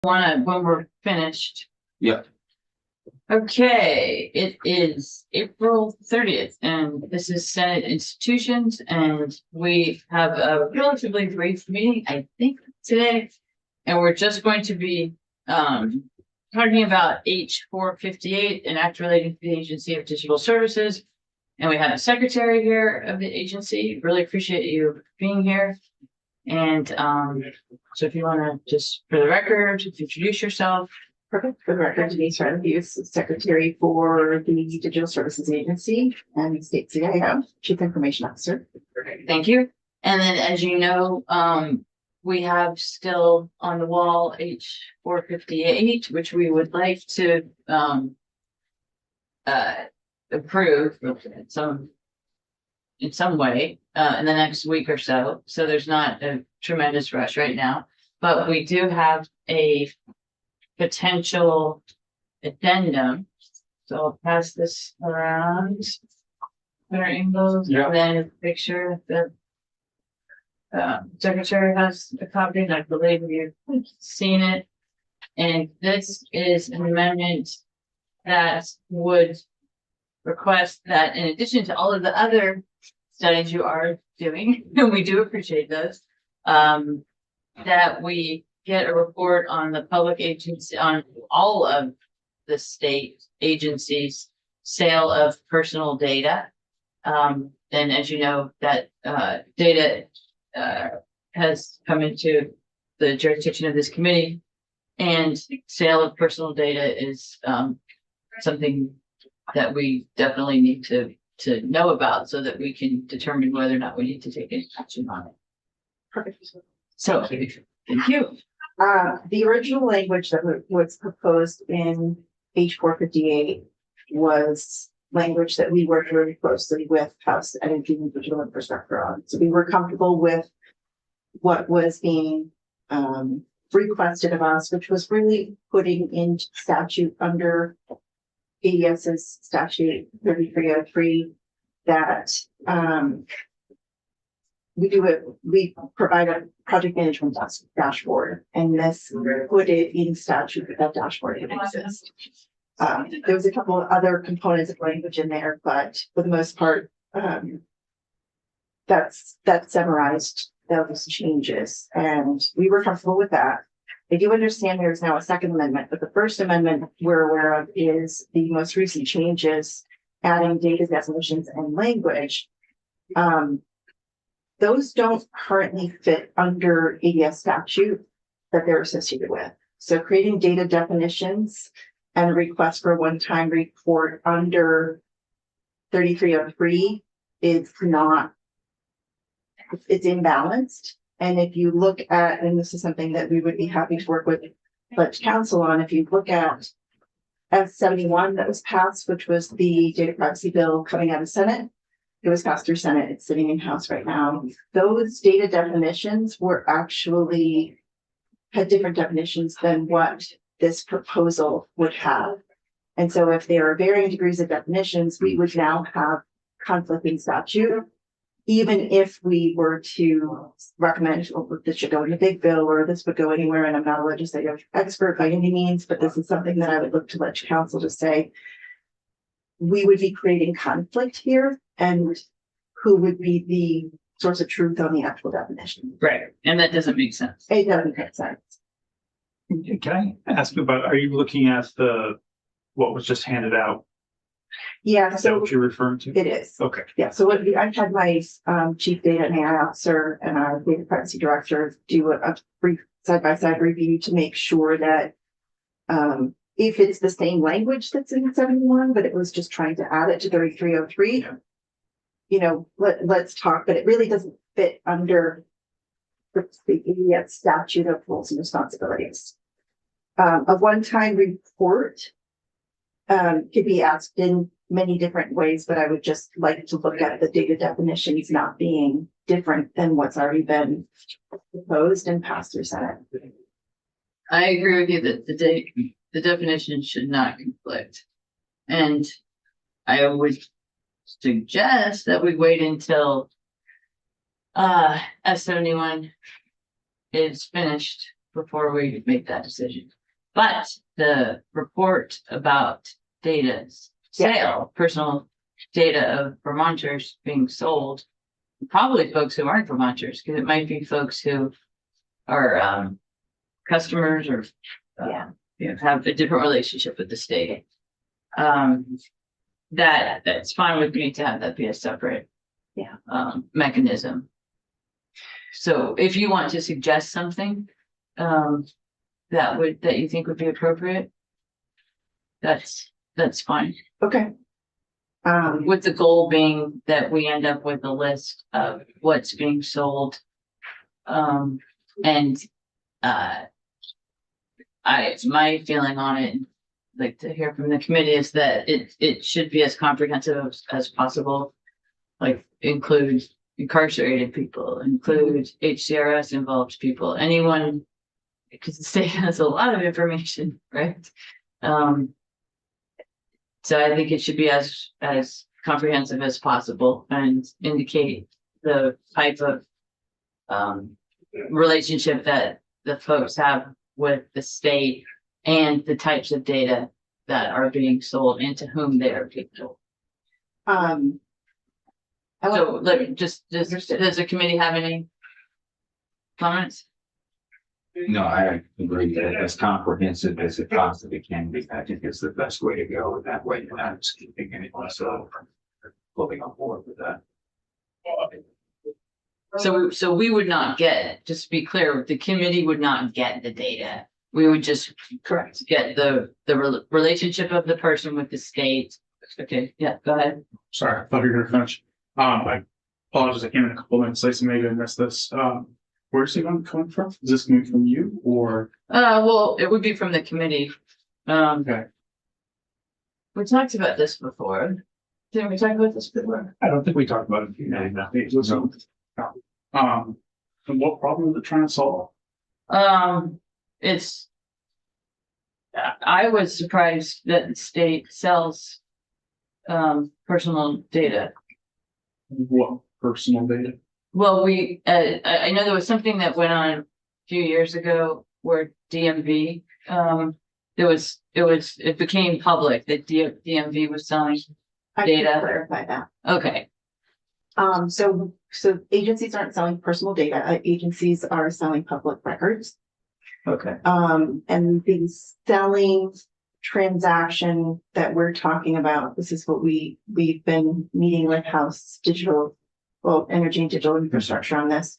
when we're finished. Yeah. Okay, it is April 30th, and this is Senate Institutions, and we have a relatively brief meeting, I think, today. And we're just going to be talking about H 458, an act relating to the Agency of Digital Services. And we have a secretary here of the agency. Really appreciate you being here. And so if you want to just, for the record, introduce yourself. Perfect. For the record, Denise Ranvius, Secretary for the Digital Services Agency and State CIO, Chief Information Officer. Thank you. And then, as you know, we have still on the wall H 458, which we would like to approve in some way in the next week or so. So there's not a tremendous rush right now, but we do have a potential addendum. So I'll pass this around. Better angles, Yeah. and then make sure that secretary has a copy, and I believe you've seen it. And this is an amendment that would request that, in addition to all of the other studies you are doing, and we do appreciate those, that we get a report on the public agency, on all of the state agencies' sale of personal data. And as you know, that data has come into the jurisdiction of this committee, and sale of personal data is something that we definitely need to know about so that we can determine whether or not we need to take any action on it. Perfect. So, thank you. The original language that was proposed in H 458 was language that we worked really closely with House Energy and Digital Infrastructure on. So we were comfortable with what was being requested of us, which was really putting in statute under ADS's statute 3303 that we provide a project management dashboard, and this put it in statute that dashboard can exist. There was a couple of other components of language in there, but for the most part, that summarized those changes, and we were comfortable with that. I do understand there's now a second amendment, but the first amendment we're aware of is the most recent changes, adding data definitions and language. Those don't currently fit under ADS statute that they're associated with. So creating data definitions and a request for a one-time report under 3303 is not, it's imbalanced. And if you look at, and this is something that we would be happy to work with Budget Council on, if you look at F71 that was passed, which was the data privacy bill coming out of Senate, it was passed through Senate, it's sitting in House right now. Those data definitions were actually had different definitions than what this proposal would have. And so if there are varying degrees of definitions, we would now have conflict in statute. Even if we were to recommend, oh, this should go in a big bill or this would go anywhere, and I'm not a legislative expert by any means, but this is something that I would look to Budget Council to say, we would be creating conflict here, and who would be the source of truth on the actual definition. Right. And that doesn't make sense. It doesn't make sense. Can I ask you about, are you looking at what was just handed out? Yeah, Is that so what you're referring to? it is. Okay. Yeah, so I've had my chief data and AI officer and our data privacy director do a brief side-by-side review to make sure that if it's the same language that's in 71, but it was just trying to add it to 3303, you know, let's talk, but it really doesn't fit under the ADS statute of roles and responsibilities. A one-time report could be asked in many different ways, but I would just like to look at the data definitions not being different than what's already been proposed and passed through Senate. I agree with you that the definition should not conflict. And I would suggest that we wait until S71 is finished before we make that decision. But the report about data sale, personal data of Vermonters being sold, probably folks who aren't Vermonters, because it might be folks who are customers or have a different relationship with the state. That's fine with me to have that be a separate mechanism. So if you want to suggest something that you think would be appropriate, that's fine. Okay. With the goal being that we end up with a list of what's being sold. My feeling on it, like to hear from the committee, is that it should be as comprehensive as possible. Like include incarcerated people, include HCRS involved people, anyone, because the state has a lot of information, right? So I think it should be as comprehensive as possible and indicate the type of relationship that the folks have with the state and the types of data that are being sold and to whom they are being sold. So like just does the committee have any comments? No, I agree that as comprehensive as it possibly can be, I think it's the best way to go. And that way you're not skipping anyone, so fully on board with that. So we would not get, just to be clear, the committee would not get the data. We would just correct. get the relationship of the person with the state. Okay, yeah, go ahead. Sorry, I thought you were gonna finish. I apologize, I came in a couple minutes late, so maybe I missed this. Where's it coming from? Is this coming from you or? Well, it would be from the committee. Okay, We talked about this before. Didn't we talk about this before? I don't think we talked about it. So, and what problem is it trying to solve? It's. I was surprised that the state sells personal data. What personal data? Well, I know there was something that went on a few years ago where DMV, it became public that DMV was selling I can data. clarify that. Okay, So agencies aren't selling personal data. Agencies are selling public records. okay. And the selling transaction that we're talking about, this is what we've been meeting with Energy and Digital Infrastructure on this.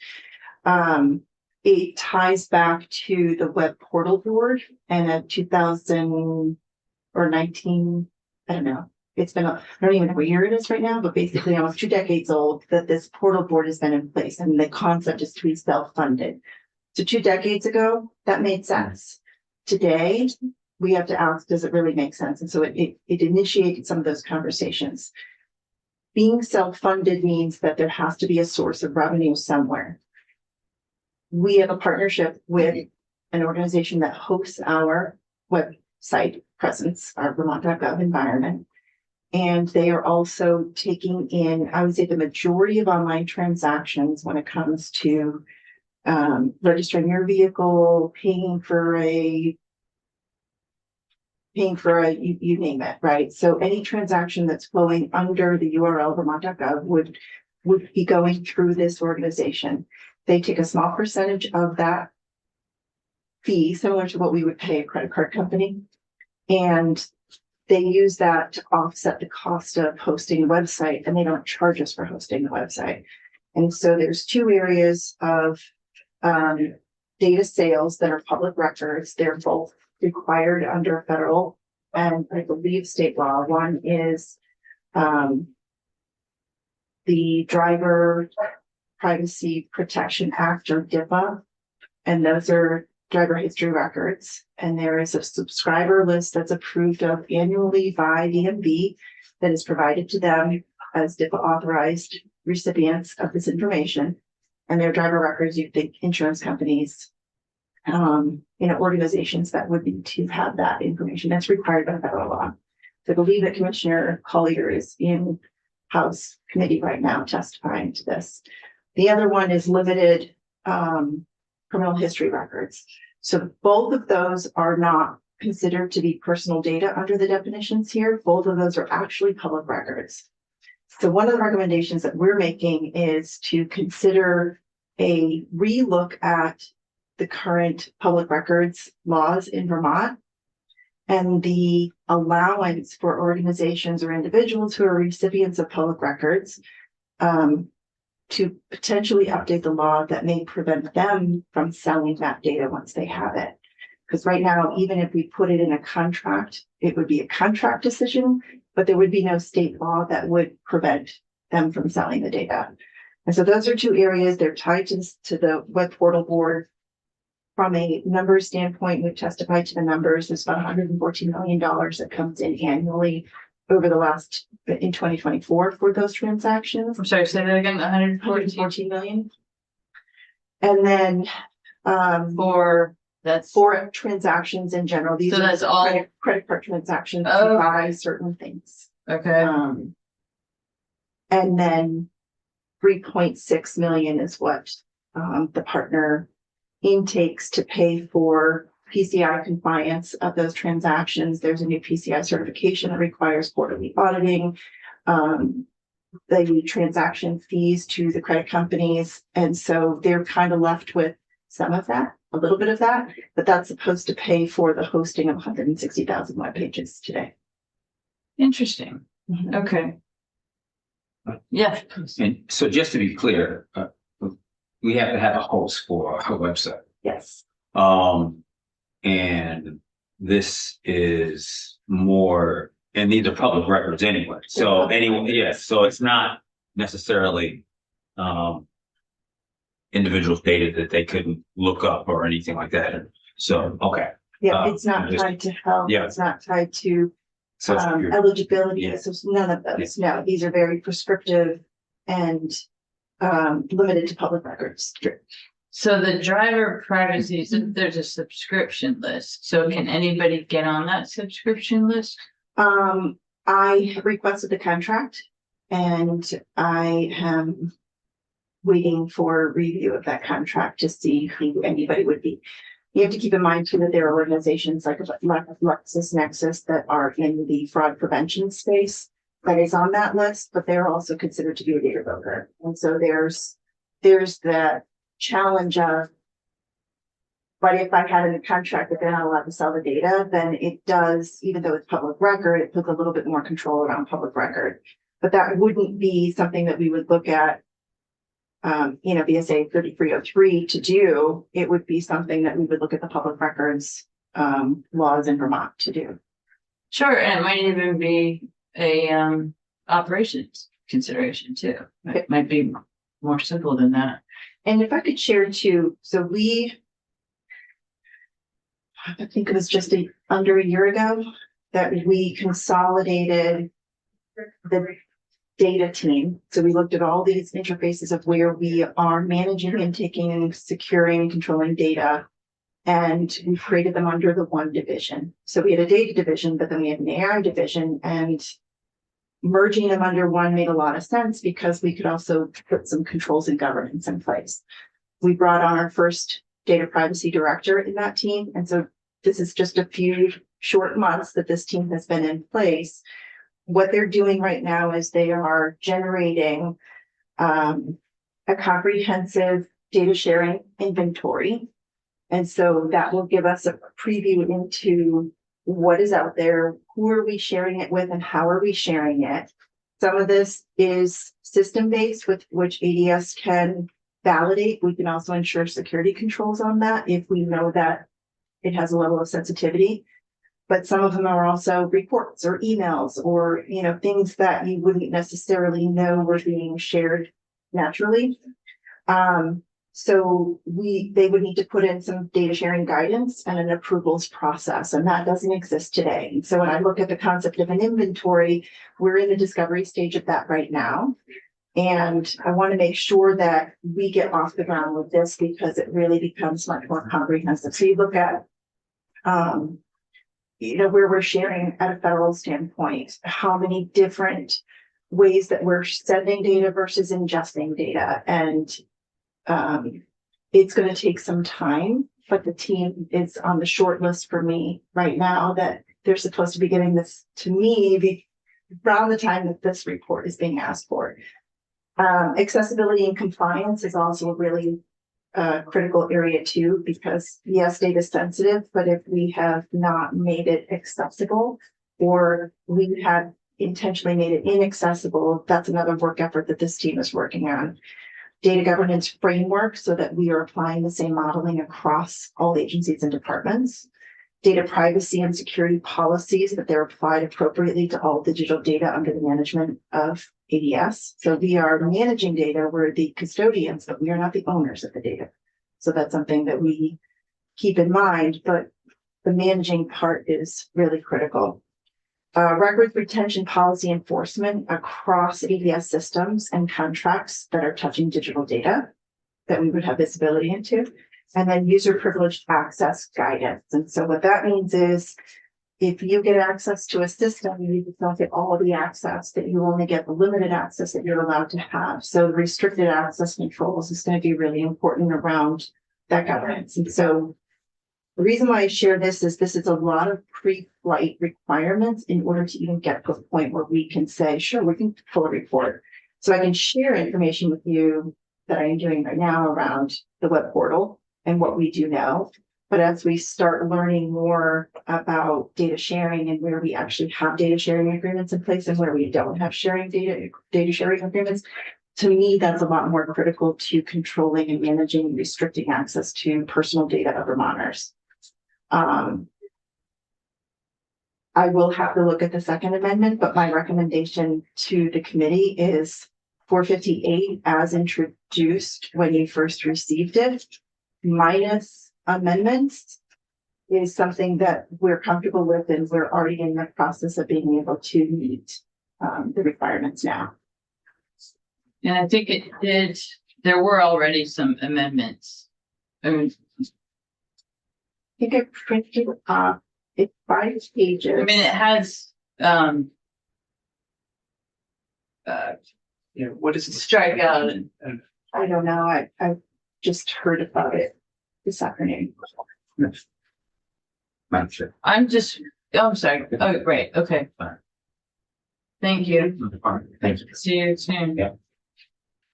It ties back to the web portal board and a 2019, I don't know. It's been, I don't even know what year it is right now, but basically almost 2 decades old that this portal board has been in place, and the concept is to be self-funded. So 2 decades ago, that made sense. Today, we have to ask, does it really make sense? And so it initiated some of those conversations. Being self-funded means that there has to be a source of revenue somewhere. We have a partnership with an organization that hosts our website presence, our Vermont.gov environment. And they are also taking in, I would say, the majority of online transactions when it comes to registering your vehicle, paying for a, you name it, right? So any transaction that's flowing under the URL Vermont.gov would be going through this organization. They take a small percentage of that fee, similar to what we would pay a credit card company. And they use that to offset the cost of hosting a website, and they don't charge us for hosting the website. And so there's 2 areas of data sales that are public records. They're both required under federal and I believe state law. One is the Driver Privacy Protection Act, or DIPA, and those are driver history records. And there is a subscriber list that's approved of annually by DMV that is provided to them as DIPA authorized recipients of this information. And their driver records, you think insurance companies, organizations that would need to have that information. That's required by federal law. So I believe that Commissioner Collier is in House committee right now testifying to this. The other one is limited criminal history records. So both of those are not considered to be personal data under the definitions here. Both of those are actually public records. So one of the recommendations that we're making is to consider a relook at the current public records laws in Vermont and the allowance for organizations or individuals who are recipients of public records to potentially update the law that may prevent them from selling that data once they have it. Because right now, even if we put it in a contract, it would be a contract decision, but there would be no state law that would prevent them from selling the data. And so those are two areas. They're tied to the web portal board. From a numbers standpoint, we've testified to the numbers. There's about $114 million that comes in annually over the last in 2024 for those transactions. I'm sorry, say that again, 114 114 million. And then that's for transactions in general, these So are that's all- credit card transactions Oh. to buy certain things. okay. And then 3.6 million is what the partner intakes to pay for PCI compliance of those transactions. There's a new PCI certification that requires quarterly auditing. The transaction fees to the credit companies. And so they're kind of left with some of that, a little bit of that, but that's supposed to pay for the hosting of 160,000 web pages today. Interesting. Okay. Yeah. And so just to be clear, we have to have a host for our website. Yes. And this is more, and these are public records anyway. So anyway, yes, so it's not necessarily individuals' data that they couldn't look up or anything like that. So, okay. Yeah, it's not just- tied to health. yeah. It's not tied to So you're- eligibility. Yeah. So none of those. No, these are very prescriptive and limited to public records. So the driver privacy, so there's a subscription list. So can anybody get on that subscription list? I requested the contract and I am waiting for review of that contract to see who anybody would be. You have to keep in mind too that there are organizations like LexisNexis that are in the fraud prevention space that is on that list, but they're also considered to be a data broker. And so there's the challenge of, but if I had a contract that they're not allowed to sell the data, then it does, even though it's public record, it puts a little bit more control around public record. But that wouldn't be something that we would look at, BSA 3303 to do. It would be something that we would look at the public records laws in Vermont to do. Sure, and it might even be a operations consideration too. It might be more simple than that. And if I could share too, so I think it was just under a year ago that we consolidated the data team. So we looked at all these interfaces of where we are managing and taking, securing, controlling data. And we created them under the one division. So we had a data division, but then we had an AI division, and merging them under one made a lot of sense because we could also put some controls and governance in place. We brought on our first data privacy director in that team. And so this is just a few short months that this team has been in place. What they're doing right now is they are generating a comprehensive data sharing inventory. And so that will give us a preview into what is out there, who are we sharing it with, and how are we sharing it. Some of this is system-based, with which ADS can validate. We can also ensure security controls on that if we know that it has a level of sensitivity. But some of them are also reports or emails or, things that you wouldn't necessarily know were being shared naturally. So they would need to put in some data sharing guidance and an approvals process, and that doesn't exist today. And so when I look at the concept of an inventory, we're in the discovery stage of that right now. And I want to make sure that we get off the ground with this because it really becomes much more comprehensive. So you look at, where we're sharing at a federal standpoint, how many different ways that we're sending data versus ingesting data. And it's going to take some time but the team is on the short list for me right now that they're supposed to be getting this to me around the time that this report is being asked for. Accessibility and compliance is also a really critical area too, because yes, data is sensitive, but if we have not made it accessible or we have intentionally made it inaccessible, that's another work effort that this team is working on. Data governance framework so that we are applying the same modeling across all agencies and departments. Data privacy and security policies that they're applied appropriately to all digital data under the management of ADS. So we are managing data, we're the custodians, but we are not the owners of the data. So that's something that we keep in mind, but the managing part is really critical. Records retention policy enforcement across ADS systems and contracts that are touching digital data that we would have visibility into. And then user privileged access guidance. And so what that means is if you get access to a system, you just don't get all of the access, that you only get the limited access that you're allowed to have. So the restricted access controls is going to be really important around that governance. And so the reason why I share this is a lot of pre-flight requirements in order to even get to a point where we can say, sure, we can pull a report. So I can share information with you that I am doing right now around the web portal and what we do now. But as we start learning more about data sharing and where we actually have data sharing agreements in place and where we don't have data sharing agreements, to me, that's a lot more critical to controlling and managing and restricting access to personal data of Vermonters. I will have to look at the second amendment, but my recommendation to the committee is 458 as introduced when you first received it, minus amendments, is something that we're comfortable with, and we're already in the process of being able to meet the requirements now. And I think it did, there were already some amendments. I mean, I think I printed off it's 5 pages. it has, Yeah, what is strike out and I don't know. I just heard about it this afternoon. Madam Chair. I'm sorry. Oh, great. Okay. Thank you. Thank you. See you soon. Yeah.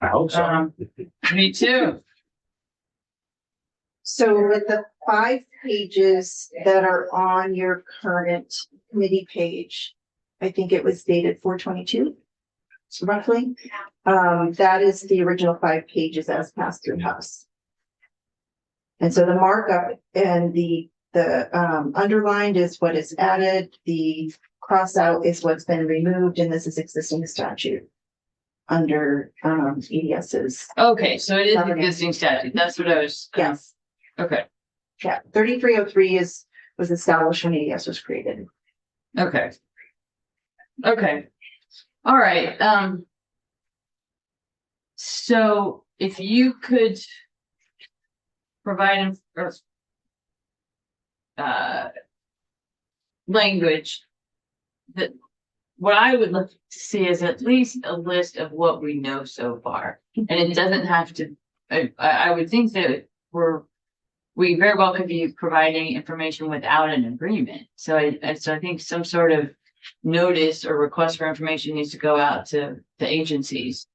I hope so. Me too. So with the 5 pages that are on your current committee page, I think it was dated 4/22, roughly. That is the original 5 pages as passed through House. And so the markup and the underlined is what is added, the cross out is what's been removed, and this is existing statute under EDS's. Okay, so it is existing statute. That's what I was. Yes. Okay. Yeah, 3303 was established when EDS was created. Okay. Okay. All right. So if you could provide language that what I would look to see is at least a list of what we know so far. And it doesn't have to, I would think that we very well could be providing information without an agreement. So I think some sort of notice or request for information needs to go out to the agencies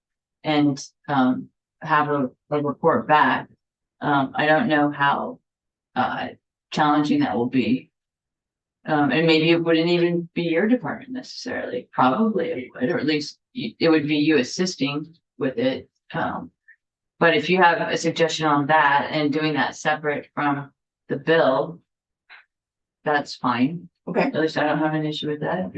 and have a report back. I don't know how challenging that will be. And maybe it wouldn't even be your department necessarily. Probably it would, or at least it would be you assisting with it. But if you have a suggestion on that and doing that separate from the bill, that's fine. Okay. At least I don't have an issue with that.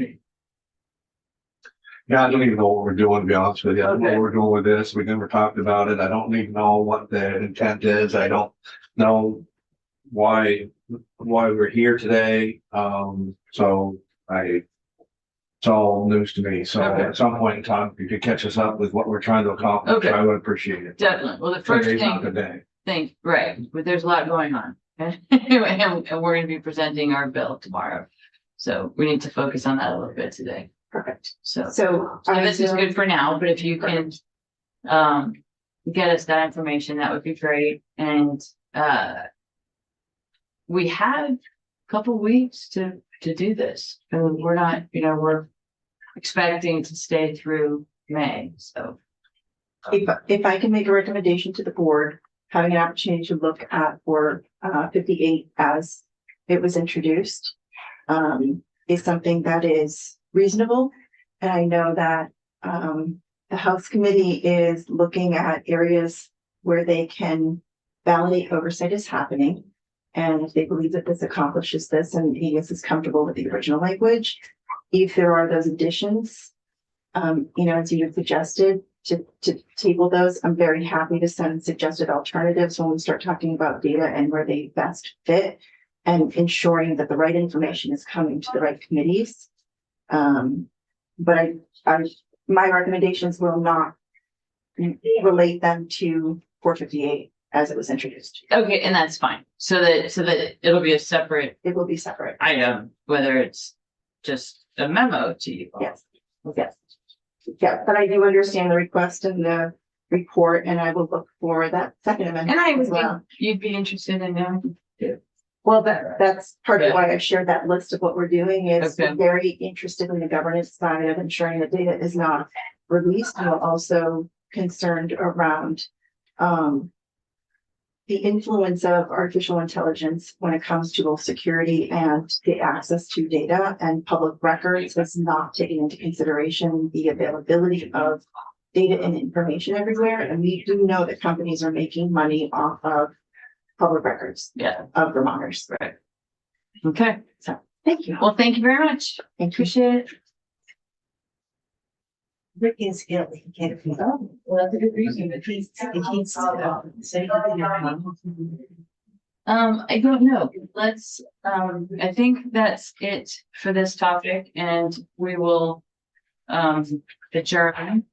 Yeah, I don't even know what we're doing, to be honest with you. I don't know Okay. what we're doing with this. We never talked about it. I don't even know what the intent is. I don't know why we're here today. It's all news to me. So Okay. at some point in time, if you could catch us up with what we're trying to accomplish, Okay. I would appreciate it. Definitely. Well, the first Today's not the thing, day. right, but there's a lot going on. And we're gonna be presenting our bill tomorrow. So we need to focus on that a little bit today. Perfect. So So this is good for now, but if you can get us that information, that would be great. And we have a couple weeks to do this. And we're not, we're expecting to stay through May, so. If I can make a recommendation to the board, having an opportunity to look at for 58 as it was introduced is something that is reasonable. And I know that the Health Committee is looking at areas where they can validate oversight is happening. And if they believe that this accomplishes this and AES is comfortable with the original language, if there are those additions, as you had suggested, to table those, I'm very happy to send suggested alternatives when we start talking about data and where they best fit and ensuring that the right information is coming to the right committees. But my recommendations will not relate them to 458 as it was introduced. Okay, and that's fine. So that it'll be a separate It will be separate. item, whether it's just a memo to you. Yes, yes. Yeah, but I do understand the request in the report and I will look for that second amendment. And I as would well. think you'd be interested in knowing. Well, that's part of why I shared that list of what we're doing is Okay. we're very interested in the governance side of ensuring that data is not released. And we're also concerned around the influence of artificial intelligence when it comes to both security and the access to data, and public records is not taking into consideration the availability of data and information everywhere. And we do know that companies are making money off of public records Yeah, of Vermonters. okay. Thank you. Well, thank you very much. Thank you. Appreciate it. Rick is ill, he can't. Oh, well, that's a good reason. If he's, say he I don't know. Let's, I think that's it for this topic and we will adjourn